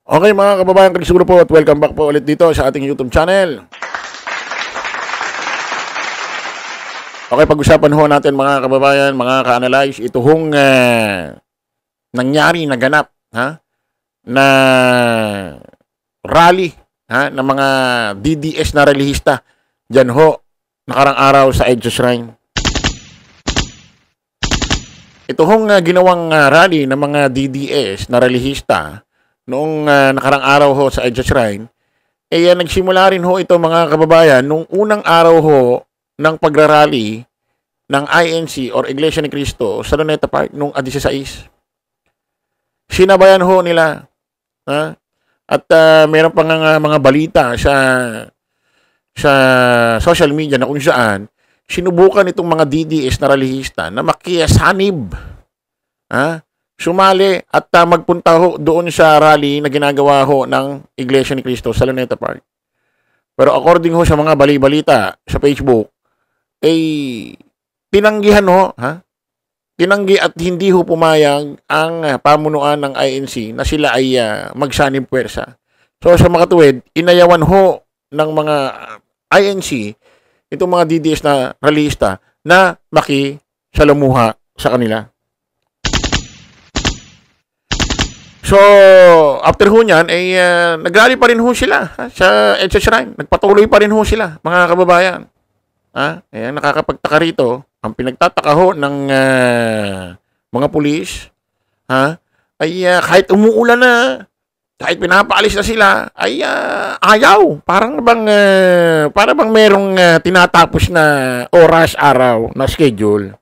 Okay mga kababayan, siguro po at welcome back po ulit dito sa ating YouTube channel. Okay, pag-usapan ho natin mga kababayan, mga ka-analyze, ito hong nangyari, naganap, na rally, ng mga DDS na relihista dyan ho, nakarang araw sa EDSA Shrine. Ito hong ginawang rally ng mga DDS na relihista noong nakarang araw ho sa EDSA Shrine, nagsimula rin ho ito mga kababayan nung unang araw ho ng pagrarally ng INC or Iglesia ni Cristo sa Luneta Park noong 16. Sinabayan ho nila. At meron pang mga balita sa social media na kung saan sinubukan itong mga DDS na relihista na makiyasanib. Sumali at magpunta ho doon sa rally na ginagawa ho ng Iglesia ni Cristo sa Luneta Park. Pero according ho sa mga bali-balita sa Facebook, tinanggihan ho, tinanggi at hindi ho pumayag ang pamunuan ng INC na sila ay magsanib puwersa. So sa makatuwid, inayawan ho ng mga INC itong mga DDS na relihista na makisalamuha sa kanila. So, after ho niyan, nagrally pa rin ho sila sa EDSA Shrine. Nagpatuloy pa rin ho sila, mga kababayan. Nakakapagtaka rito, ang pinagtataka ho ng mga pulis, kahit umuulan na, kahit pinapaalis na sila, ayaw. Parang bang merong tinatapos na oras, araw, na schedule.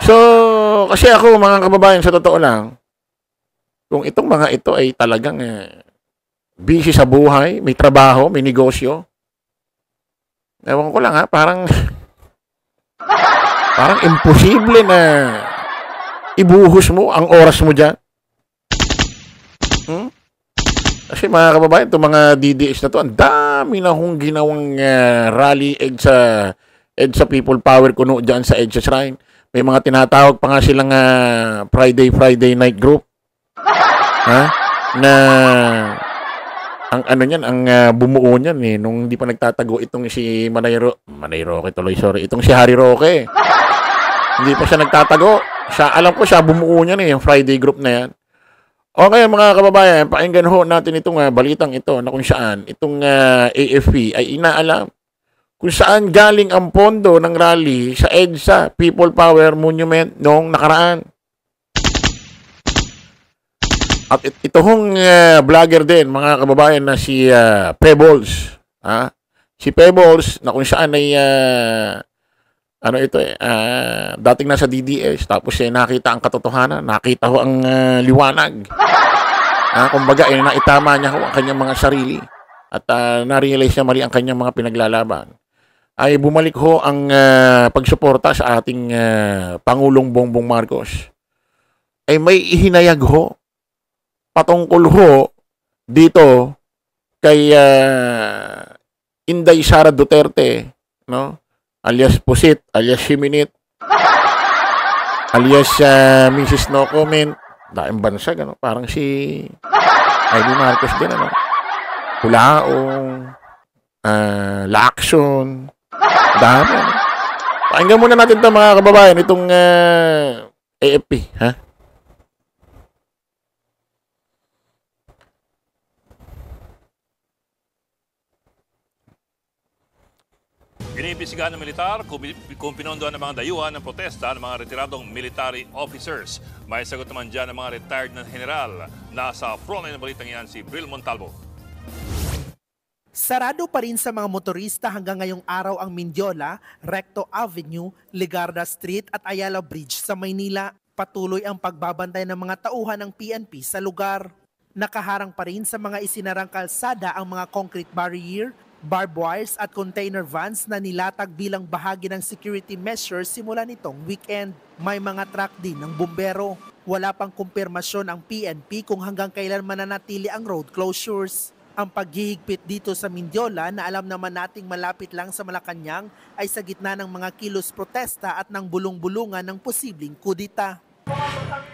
So, kasi ako mga kababayan, sa totoo lang, kung itong mga ito ay talagang busy sa buhay, may trabaho, may negosyo, ewan ko lang parang imposible na ibuhos mo ang oras mo dyan. Kasi mga kababayan, itong mga DDS na to, ang dami na hong ginawang rally EDSA People Power kuno dyan sa EDSA Shrine. May mga tinatawag pa nga silang Friday night group. Na ang ano niyan, ang bumuo niyan nung hindi pa nagtatago itong si Manay Roque tuloy, sorry. Itong si Harry Roque. Hindi pa siya nagtatago. Alam ko siya bumuo niyan yung Friday group na yan. Okay mga kababayan, pakinggan ho natin itong balitang ito na kung saan itong AFP ay inaalam kung saan galing ang pondo ng rally sa EDSA People Power Monument noong nakaraan. At ito hong vlogger din, mga kababayan, na si Pebbles. Si Pebbles, na kung saan ay, dating nasa DDS, tapos nakita ang katotohanan, nakita ho ang liwanag. Kumbaga, naitama niya ho ang kanyang mga sarili. At na-realize niya mali ang kanyang mga pinaglalaban. Ay bumalik ho ang pagsuporta sa ating Pangulong Bongbong Marcos. Ay may ihinayag ho patungkol ho dito kay Inday Sara Duterte, no? Alias Pusit, alias Siminit, alias Mrs. No Comment. Daing bansa, gano? Parang si Ivy Marcos din, ano? Hulaong, Lacson, dami. Pakinggan muna natin ito mga kababayan, itong AFP, Iniimbestigahan ng militar kung pinondohan ng mga dayuhan ng protesta ng mga retiradong military officers. May sagot naman dyan ng mga retired na general. Nasa frontline ng balitang yan si Bril Montalvo. Sarado pa rin sa mga motorista hanggang ngayong araw ang Mindiola, Recto Avenue, Ligarda Street at Ayala Bridge sa Maynila. Patuloy ang pagbabantay ng mga tauhan ng PNP sa lugar. Nakaharang pa rin sa mga isinarang kalsada ang mga concrete barrier, barbed wires at container vans na nilatag bilang bahagi ng security measures simula nitong weekend. May mga truck din ng bumbero. Wala pang kumpirmasyon ang PNP kung hanggang kailan mananatili ang road closures. Ang paghihigpit dito sa Mindiola na alam naman nating malapit lang sa Malacanang ay sa gitna ng mga kilos protesta at ng bulong-bulungan ng posibleng kudita.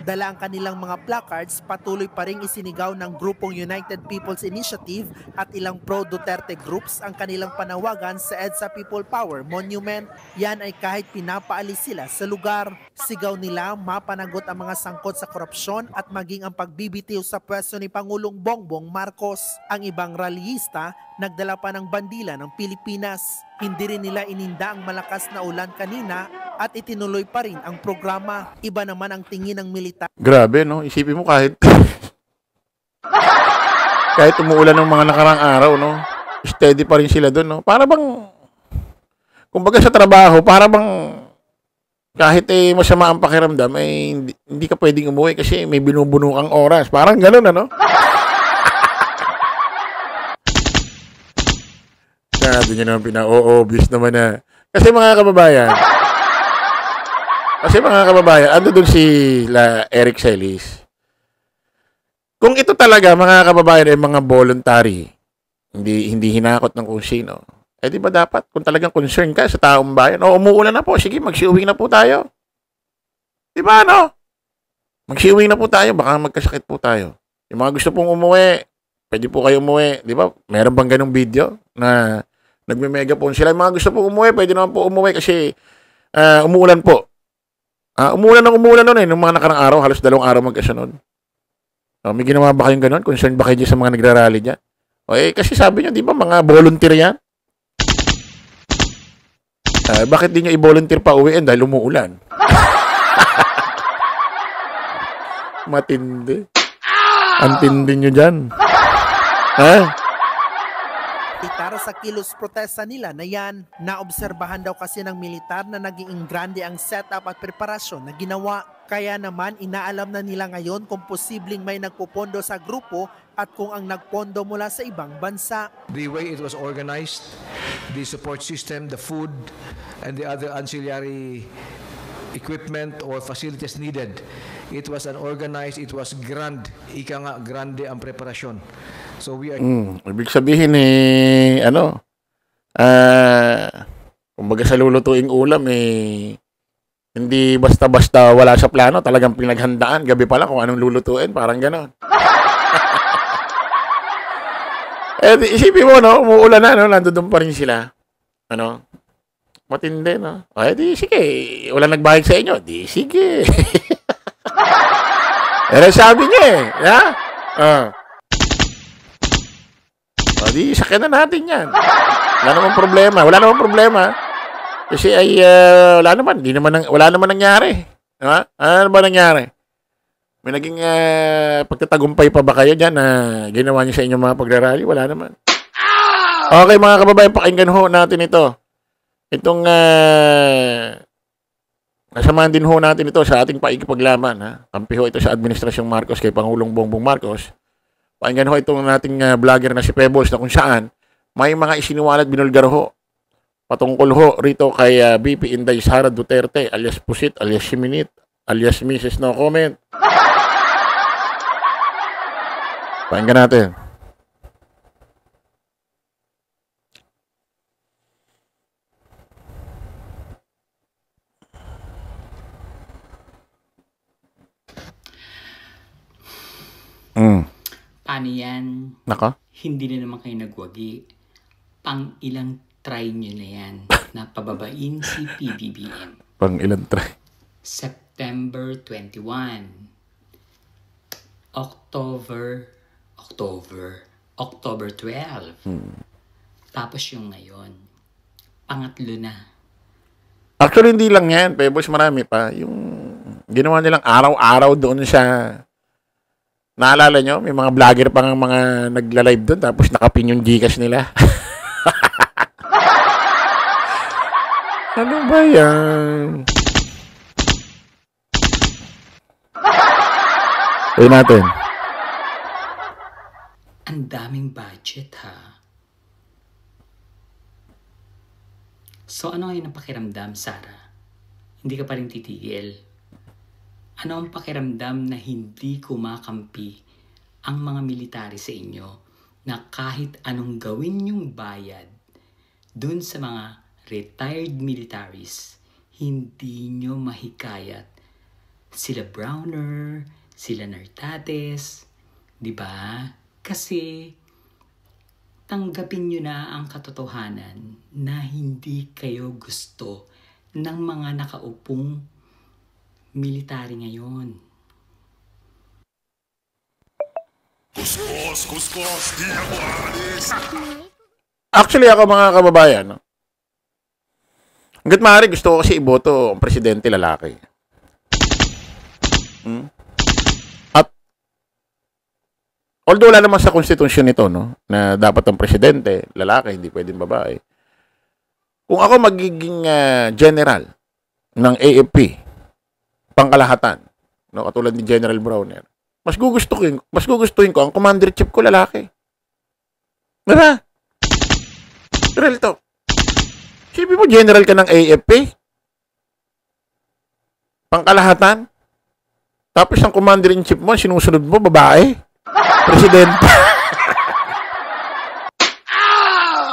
Dala ang kanilang mga placards, patuloy pa ring isinigaw ng grupong United People's Initiative at ilang pro-Duterte groups ang kanilang panawagan sa EDSA People Power Monument. Yan ay kahit pinapaalis sila sa lugar. Sigaw nila mapanagot ang mga sangkot sa korupsyon at maging ang pagbibitiw sa pwesto ni Pangulong Bongbong Marcos. Ang ibang rallyista nagdala pa ng bandila ng Pilipinas. Hindi rin nila ininda ang malakas na ulan kanina at itinuloy pa rin ang programa. Iba naman ang tingin ng militar. Grabe, no? Isipin mo kahit kahit umuulan ng mga nakarang araw, no? Steady pa rin sila doon, no? Para bang, kumbaga sa trabaho, para bang kahit masama ang pakiramdam, hindi ka pwedeng umuwi kasi may binubuno kang oras. Parang gano'n, ano? Sabi niya naman obvious naman na. Kasi mga kababayan, ando dun si Eric Celis. Kung ito talaga, mga kababayan, ay mga voluntary, hindi hinakot ng kung sino, di ba dapat, kung talagang concern ka sa taong bayan, umuulan na po, sige, magsiuwi na po tayo. Di ba, no? Magsiuwi na po tayo, baka magkasakit po tayo. Yung mga gusto pong umuwi, pwede po kayo umuwi. Di ba? Meron bang ganong video na nagme-megaphone sila? Yung mga gusto pong umuwi, pwede naman po umuwi kasi umuulan po. Umuulan nun nung mga nakarang araw, halos 2 araw magkasunod. May ginawa ba kayong ganon? Concern ba kayo sa mga nagrarally dyan? Kasi sabi nyo, di ba, mga volunteer yan? Bakit di nyo i-volunteer pa uwiin dahil umuulan? Matindi. Antindi nyo dyan. Militar sa kilos protesta nila na yan. Naobserbahan daw kasi ng militar na naging grande ang setup at preparasyon na ginawa. Kaya naman inaalam na nila ngayon kung posibleng may nagpupondo sa grupo at kung ang nagpondo mula sa ibang bansa. The way it was organized, the support system, the food, and the other ancillary equipment or facilities needed. It was unorganized, it was grand. Ika nga, grande ang preparasyon. So we are... Ibig sabihin kumbaga sa lulutuing ulam hindi basta-basta wala sa plano, talagang pinaghandaan. Gabi pala kung anong lulutuin, parang gano'n. Isipin mo, no? Umuulan na, no? Nandoon pa rin sila. Matindi, no? Di sige. Wala nagbayad sa inyo. Di sige. Sabi niya di sakyan na natin yan. Wala namang problema. Kasi wala naman nangyari. Ano ba nangyari? May naging pagtatagumpay pa ba kayo dyan na ginawa niyo sa inyong mga pagrarally? Wala naman. Okay, mga kababayan, pakinggan ho natin ito. Itong kasamahan din ho natin ito sa ating paikipaglaban. Kampi ho ito sa Administrasyong Marcos kay Pangulong Bongbong Marcos. Pakinggan ho itong nating vlogger na si Pebbles na kung saan may mga isiniwalat binulgar ho patungkol ho rito kay BP Inday Sara Duterte alias Pusit, alias Siminit, alias Mrs. No Comment. Pakinggan natin. Paano yan? Naka? Hindi na naman kayo nagwagi. Pang ilang try nyo na yan na pababain si PBBM. Pang ilang try? September 21. October 12. Tapos yung ngayon. Pangatlo na. Actually, hindi lang yan. Pebbles, marami pa. Yung ginawa nilang araw-araw doon sa... Naalala nyo? May mga vlogger pa nga mga nagla-live doon tapos nakapin yung Gcash nila. Ano ba yan? Tayo natin. Ang daming budget, ha? So, ano ngayon ang pakiramdam, Sarah? Hindi ka pa rin titigil. Ano ang pakiramdam na hindi kumakampi ang mga military sa inyo na kahit anong gawin yung bayad dun sa mga retired militaries, hindi nyo mahikayat sila Browner, sila Nartates, di ba? Kasi tanggapin nyo na ang katotohanan na hindi kayo gusto ng mga nakaupong military ngayon. Kuskus, kuskus, di ako aalis. Actually, ako mga kababayan, no? Hanggat maaari, gusto ko kasi iboto ang presidente lalaki. At, although wala naman sa konstitusyon nito, no, na dapat ang presidente lalaki, hindi pwedeng babae. Kung ako magiging general ng AFP, pangkalahatan, no, katulad ni General Browner, mas gugustuhin ko ang commander-in-chief ko lalaki. Diba? Real talk. Sabi mo, general ka ng AFP? Pangkalahatan? Tapos ang commander-in-chief mo, sinusunod mo, babae? Presidente?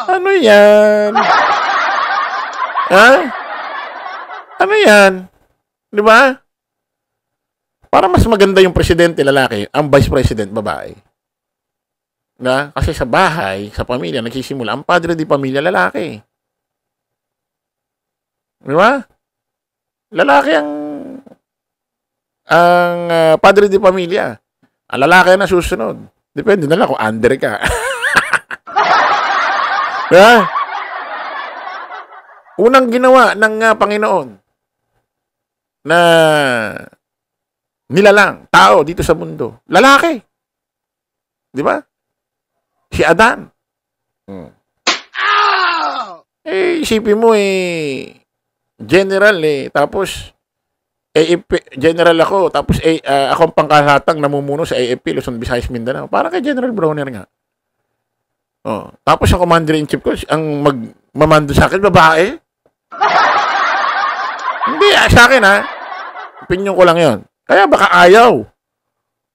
Ano yan? Ha? Ano yan? Di ba? Para mas maganda yung presidente lalaki, ang vice president babae. Na? Kasi sa bahay, sa pamilya, nagsisimula, ang padre di pamilya lalaki. Di ba? Lalaki ang padre di pamilya. Ang lalaki na susunod. Depende na lang kung under ka. Diba? Unang ginawa ng Panginoon na nilalang tao dito sa mundo. Lalaki. Di ba? Si Adan. Isipin mo general tapos general ako, tapos ako ang pangkahatang namumuno sa AFP, Luzon, Visayas, Mindanao. Parang kay General Browner nga. Oh, tapos ang commander-in-chief ko, ang magmamando sa akin, babae. Hindi, sa akin opinion ko lang yon. Kaya baka ayaw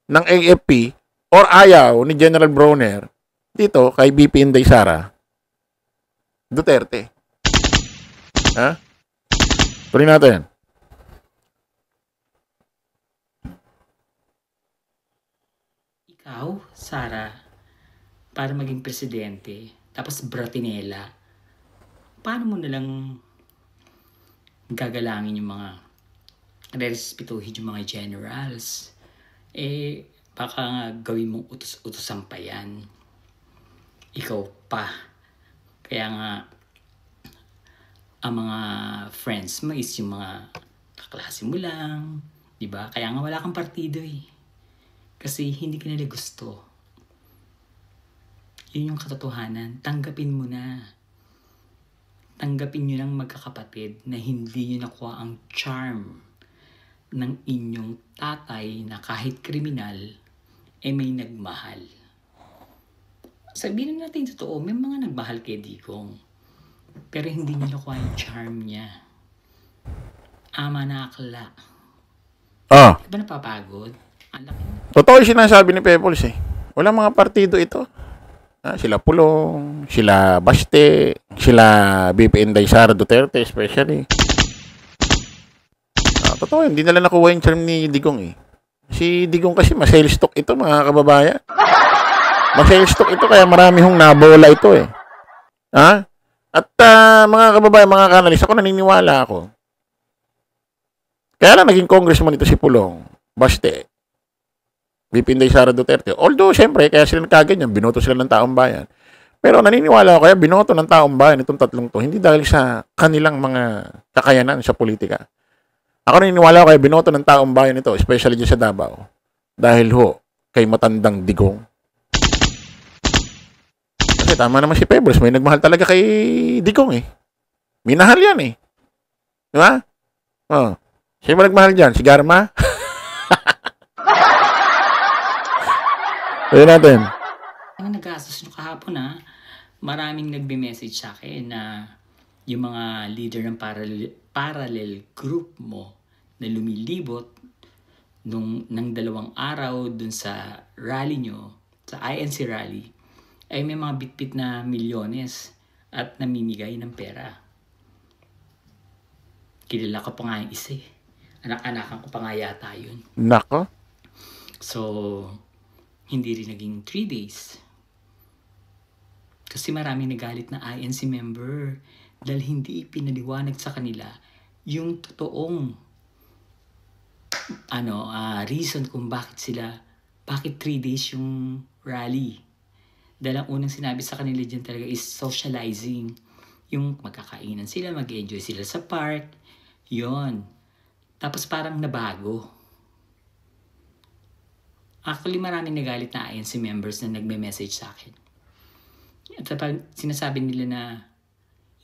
ng AFP or ayaw ni General Browner dito kay BP Inday Sara Duterte. Ha? Tuloy natin. Ikaw, Sara, para maging presidente, tapos Bratinela, paano mo nalang gagalangin yung mga respetuhin yung mga generals? Baka nga gawin mong utos-utosan pa yan. Ikaw pa. Kaya nga, ang mga friends mo is yung mga kaklase mo lang. Diba? Kaya nga wala kang partido Kasi hindi ka nila gusto. Yun yung katotohanan. Tanggapin mo na. Tanggapin nyo ng magkakapatid na hindi nyo nakuha ang charm ng inyong tatay na kahit kriminal, may nagmahal. Sabihin natin totoo, may mga nagmahal kay Digong. Pero hindi nyo nakuha yung charm niya. Ama na akla. Di ba napapagod? Totoo yung sinasabi ni Pebbles Walang mga partido ito. Sila Pulong, sila Baste, sila BP Inday Sara Duterte especially. Totoo, hindi nila nakuha yung charm ni Digong Si Digong kasi ma-sales stock ito mga kababayan. Ma-sales stock ito kaya marami hong nabola ito At mga kababayan, mga kanalis, ako naniniwala ako. Kaya lang naging congressman ito si Pulong, Baste, BP Inday Sara Duterte. Although, syempre, kaya sila nagkaganyan, binoto sila ng taong bayan. Pero naniniwala ako, kaya binoto ng taong bayan itong tatlong to, hindi dahil sa kanilang mga kakayanan sa politika. Ako naniniwala ako, kaya binoto ng taong bayan ito, especially dyan sa Davao, dahil kay matandang Digong. Kasi tama naman si Pebbles, may nagmahal talaga kay Digong Minahal yan Di ba? Sino ba nagmahal dyan? Si Garma? Ayun natin. Ang nag-asos nyo kahapon maraming nagbe-message sa akin na yung mga leader ng parallel group mo na lumilibot ng 2 araw dun sa rally nyo, sa INC rally, ay may mga bitbit na milyones at namimigay ng pera. Kilala ka pa nga yung isa Anak-anakan ko pa nga yata yun. Nako. So, hindi rin naging 3 days. Kasi maraming nagalit na INC member dahil hindi ipinaliwanag sa kanila yung totoong reason kung bakit 3 days yung rally. Dahil ang unang sinabi sa kanila dyan talaga is socializing. Yung magkakainan sila, mag-enjoy sila sa park. Yon. Tapos parang nabago. Actually, maraming nagalit na INC members na nagme-message sa akin. At sinasabi nila na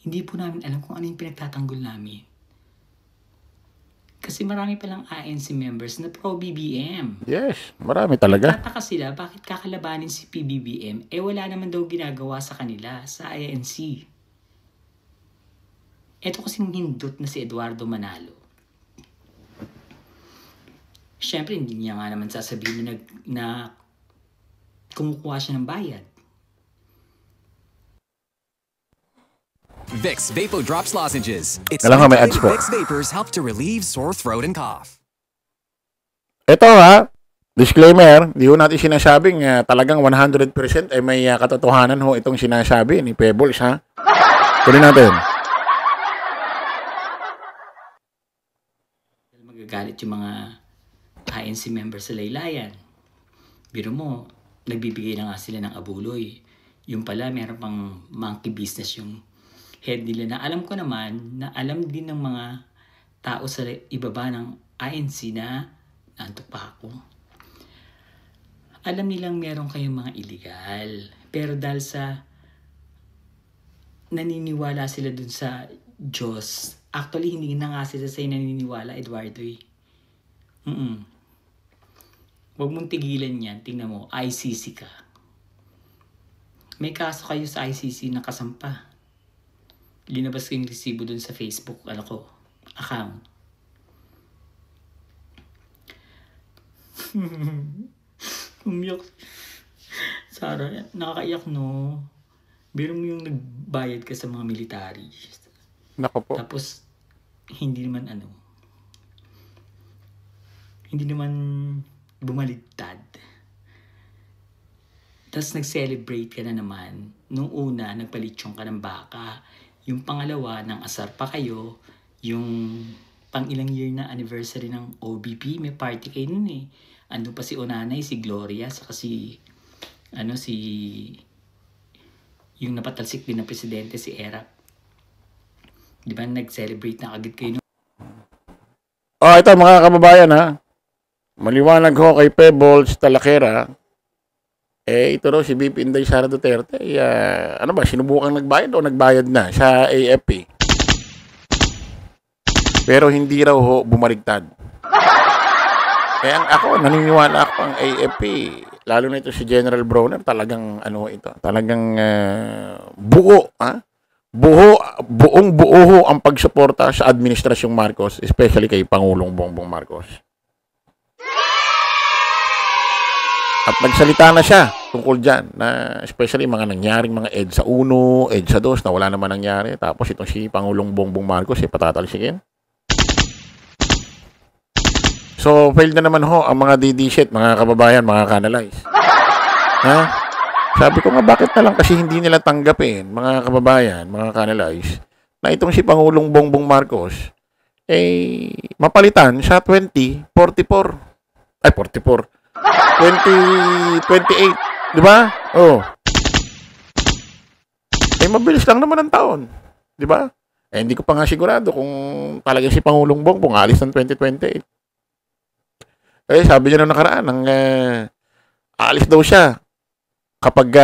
hindi po namin alam kung ano yung pinagtatanggol namin. Kasi marami palang INC members na pro-BBM. Yes, marami talaga. Tataka sila, bakit kakalabanin si PBBM? Wala naman daw ginagawa sa kanila, sa INC. Ito kasing hindot na si Eduardo Manalo. Siyempre, hindi niya nga naman sasabihin na kumukuha siya ng bayad. Vicks Vapo Drops Lozenges. It's Kailangan may ads po. Vicks Vapors help to relieve sore throat and cough. Ito disclaimer, di ho natin sinasabing talagang 100% ay may katotohanan ho itong sinasabi ni Pebbles, ha? Tuloy natin. Magagalit yung mga INC members sa laylayan. Biro mo, nagbibigay na nga sila ng abuloy. Yung pala, meron pang monkey business yung head nila na alam ko naman na alam din ng mga tao sa ibaba ng INC na nantok pa ako. Alam nilang meron kayong mga illegal. Pero dahil sa naniniwala sila dun sa Diyos, actually hindi na nga sila sa'yo naniniwala, Eduardo. Huwag mong tigilan yan. Tingnan mo, ICC ka. May kaso kayo sa ICC na kasampa. Linabas ko yung resibo dun sa Facebook, account. Umiyak. Sarah, nakakaiyak, no? Biro mo yung nagbayad ka sa mga military. Nako po. Tapos, hindi naman bumaligtad. Tapos nag-celebrate ka na naman. Nung una, nagpalitsyon ka ng baka. Yung pangalawa, nang asar pa kayo. Yung pang ilang year na anniversary ng OBP, may party kayo nun eh. Andun pa si Onanay, si Gloria, saka yung napatalsik din na presidente, si Erap. Di ba, nag-celebrate na agad kayo nun? Ito mga kababayan, ha. Maliwanag ho kay Pebbles Talakera. Ito raw si BP Inday Sara Duterte. Sinubukan nagbayad o nagbayad na sa AFP? Pero hindi raw ho bumaligtad. Kaya ako, naniniwala ako ang AFP. Lalo na ito si General Bronner, talagang talagang buo, ha? Buong buo ho ang pagsuporta sa Administrasyong Marcos, especially kay Pangulong Bongbong Marcos. At nagsalita na siya tungkol dyan, na especially mga nangyaring mga EDSA 1, EDSA 2, na wala naman nangyari. Tapos itong si Pangulong Bongbong Marcos, patatalsikin. So, failed na naman ho ang mga DD-shit, mga kababayan, mga kanalize. Ha? Sabi ko nga, bakit na lang kasi hindi nila tanggapin, mga kababayan, mga kanalize, na itong si Pangulong Bongbong Marcos, mapalitan sa 2028. 2028, di ba? Mabilis lang naman ang taon, di ba? Hindi ko pa nga sigurado kung talagang si Pangulong Bongbong alis ng 2028. Sabi niya nung nakaraan, alis daw siya kapag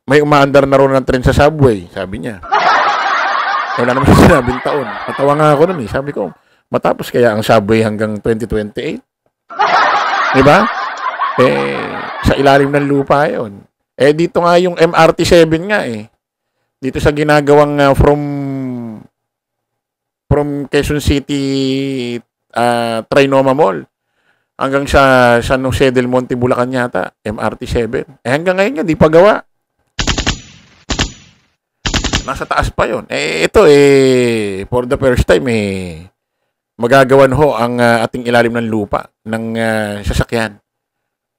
may umaandar na ron ng tren sa subway, sabi niya. Wala naman siya sinabing taon. Natawa nga ako nun eh. Sabi ko, matapos kaya ang subway hanggang 2028? Diba? Sa ilalim ng lupa yun. Dito nga yung MRT7 nga eh. Dito sa ginagawang from Quezon City Trinoma Mall hanggang sa San Jose del Monte, Bulacan yata, MRT7. Hanggang ngayon nga, di pa gawa. Nasa taas pa yun. Ito for the first time magagawan ho ang ating ilalim ng lupa ng sasakyan.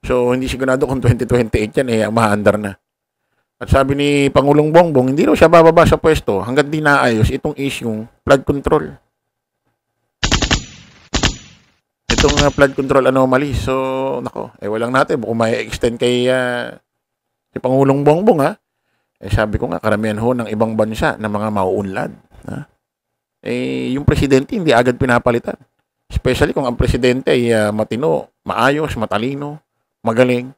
So, hindi sigurado kung 2028 yan, maandar na. At sabi ni Pangulong Bongbong, hindi raw siya bababa sa pwesto hanggat di naayos itong issue flood control. Itong flood control anomaly. So, nako, walang natin. Kung may extend kay si Pangulong Bongbong, ha? Sabi ko nga, karamihan ho ng ibang bansa na mga mauunlad. Ha? Yung presidente hindi agad pinapalitan. Especially kung ang presidente ay matino, maayos, matalino, magaling.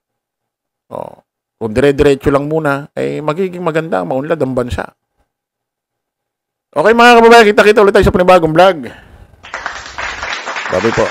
Kung dire-diretso lang muna, magiging maganda, maunlad ang bansa. Okay mga kababayan, kita-kita ulit tayo sa panibagong vlog. Bye-bye po.